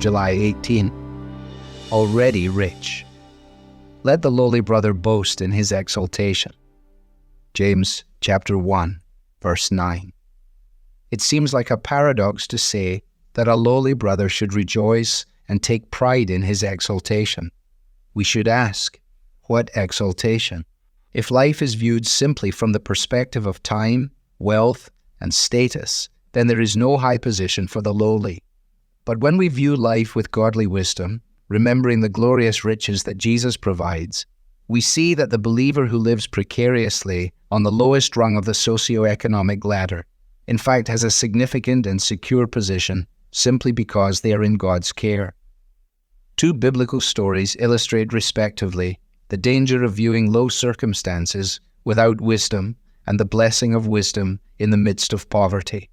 July 18. Already rich. Let the lowly brother boast in his exaltation. James chapter 1, verse 9. It seems like a paradox to say that a lowly brother should rejoice and take pride in his exaltation. We should ask, what exaltation? If life is viewed simply from the perspective of time, wealth, and status, then there is no high position for the lowly. But when we view life with godly wisdom, remembering the glorious riches that Jesus provides, we see that the believer who lives precariously on the lowest rung of the socio-economic ladder, in fact, has a significant and secure position simply because they are in God's care. Two biblical stories illustrate respectively the danger of viewing low circumstances without wisdom and the blessing of wisdom in the midst of poverty.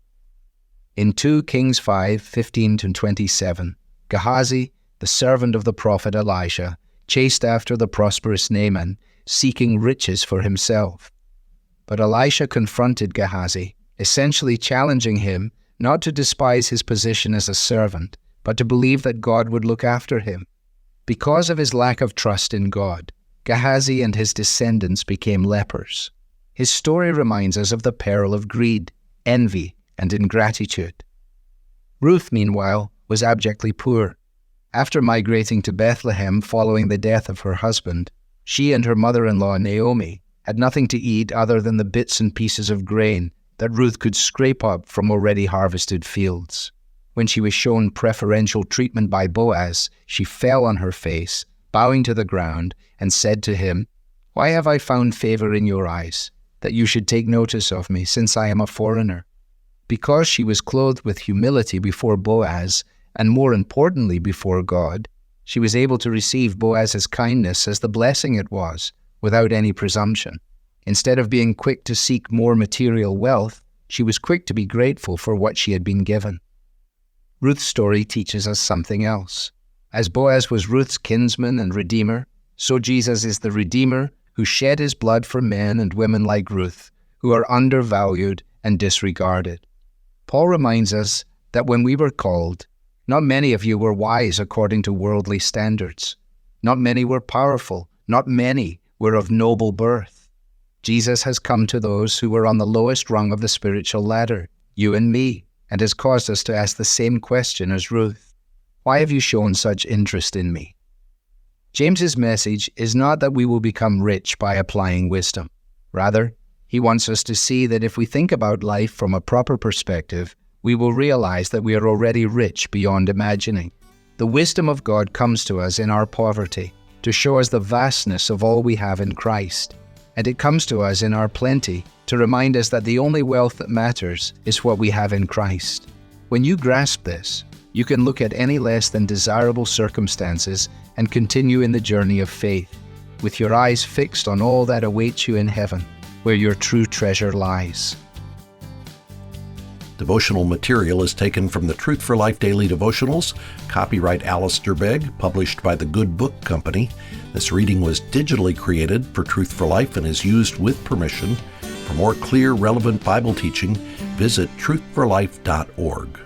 In 2 Kings 5:15-27, Gehazi, the servant of the prophet Elisha, chased after the prosperous Naaman, seeking riches for himself. But Elisha confronted Gehazi, essentially challenging him not to despise his position as a servant, but to believe that God would look after him. Because of his lack of trust in God, Gehazi and his descendants became lepers. His story reminds us of the peril of greed, envy, and ingratitude. Ruth, meanwhile, was abjectly poor. After migrating to Bethlehem following the death of her husband, she and her mother-in-law Naomi had nothing to eat other than the bits and pieces of grain that Ruth could scrape up from already harvested fields. When she was shown preferential treatment by Boaz, she fell on her face, bowing to the ground, and said to him, "Why have I found favor in your eyes, that you should take notice of me, since I am a foreigner?" Because she was clothed with humility before Boaz, and more importantly before God, she was able to receive Boaz's kindness as the blessing it was, without any presumption. Instead of being quick to seek more material wealth, she was quick to be grateful for what she had been given. Ruth's story teaches us something else. As Boaz was Ruth's kinsman and redeemer, so Jesus is the Redeemer who shed his blood for men and women like Ruth, who are undervalued and disregarded. Paul reminds us that when we were called, not many of you were wise according to worldly standards. Not many were powerful. Not many were of noble birth. Jesus has come to those who were on the lowest rung of the spiritual ladder, you and me, and has caused us to ask the same question as Ruth. Why have you shown such interest in me? James's message is not that we will become rich by applying wisdom. Rather, he wants us to see that if we think about life from a proper perspective, we will realize that we are already rich beyond imagining. The wisdom of God comes to us in our poverty, to show us the vastness of all we have in Christ. And it comes to us in our plenty, to remind us that the only wealth that matters is what we have in Christ. When you grasp this, you can look at any less than desirable circumstances and continue in the journey of faith, with your eyes fixed on all that awaits you in heaven, where your true treasure lies. Devotional material is taken from the Truth for Life Daily Devotionals, copyright Alistair Begg, published by the Good Book Company. This reading was digitally created for Truth for Life and is used with permission. For more clear, relevant Bible teaching, visit truthforlife.org.